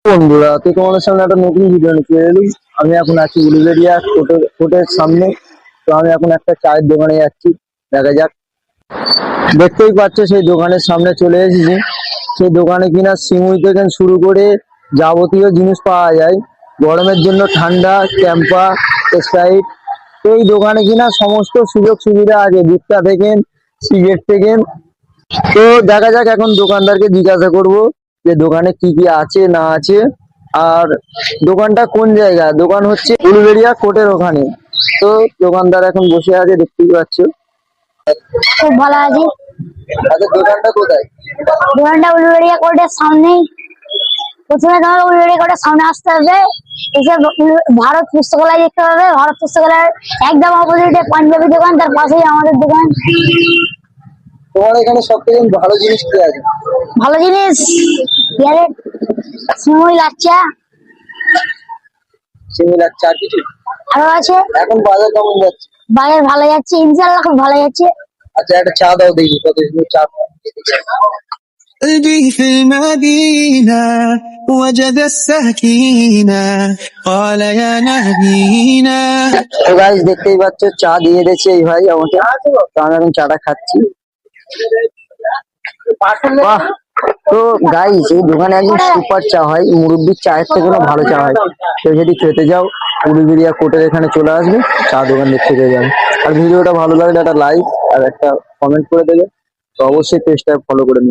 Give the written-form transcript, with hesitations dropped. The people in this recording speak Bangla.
বন্ধুরা, তো তোমাদের সামনে একটা নতুন ভিডিও নিয়ে চলে এলাম। আমি এখন আছি উলুবেড়িয়া কোর্টের সামনে। তো আমি এখন একটা চায়ের দোকানে যাচ্ছি, দেখা যাক। দেখতেই পাচ্ছ সেই দোকানের সামনে চলে এসেছি। সেই দোকানে কিনা সিমুই থেকে শুরু করে যাবতীয় জিনিস পাওয়া যায়। গরমের জন্য ঠান্ডা, ক্যাম্পা, স্প্রাইট। এই দোকানে কিনা সমস্ত সুযোগ সুবিধা আছে, গুটখা থেকে, সিগারেট থেকে। তো দেখা যাক, এখন দোকানদারকে জিজ্ঞাসা করব যে দোকানে কি কি আছে না আছে। আর দোকানটা কোন জায়গায়? দোকান হচ্ছে উলুবেড়িয়া কোর্টের ওখানে। তো দোকানদার এখন বসে আছে, দেখতেই পাচ্ছ। খুব ভালো আছি। আচ্ছা, দোকানটা কোথায়? দোকানটা উলুবেড়িয়া কোর্টের সামনেই। প্রথমে তোমার উলুবেড়িয়া কোর্টের সামনে আসতে হবে, এসে ভারত পুস্তকালয় দেখতে হবে। ভারত পুস্তকালয়ের একদম অপোজিটে পাঞ্জাবি দোকান, তার পাশেই আমাদের দোকান। তোমার এখানে সব থেকে ভালো জিনিস কি আছে? ভালো জিনিস পেয়ারে সিমুই লাচ্চা সিমিলার চা কিছু আরো আছে। এখন বাজার কেমন যাচ্ছে? বাজার ভালো যাচ্ছে, ইনশাল্লাহ খুব ভালো যাচ্ছে। আচ্ছা, একটা চা দাও দেখি, কত সুন্দর চা। قلبي في المدينة وجد السكينة قال يا نبينا। তো গাইস, দেখতেই পাচ্ছ চা দিয়ে দিয়েছে এই ভাই আমাকে। তো আমি এখন চাটা খাচ্ছি। বাহ! তো গাইস, এই দোকানে একদম সুপার চা হয়, মুরব্বির চায়ের থেকে ভালো চা হয়। কেউ যদি খেতে যাও, উলুবেড়িয়া কোর্টের এখানে চলে আসবে, চা দোকান দেখতে পেয়ে যাবে। আর ভিডিওটা ভালো লাগলে একটা লাইক আর একটা কমেন্ট করে দেবে। তো অবশ্যই পেজটা ফলো করে নেবে।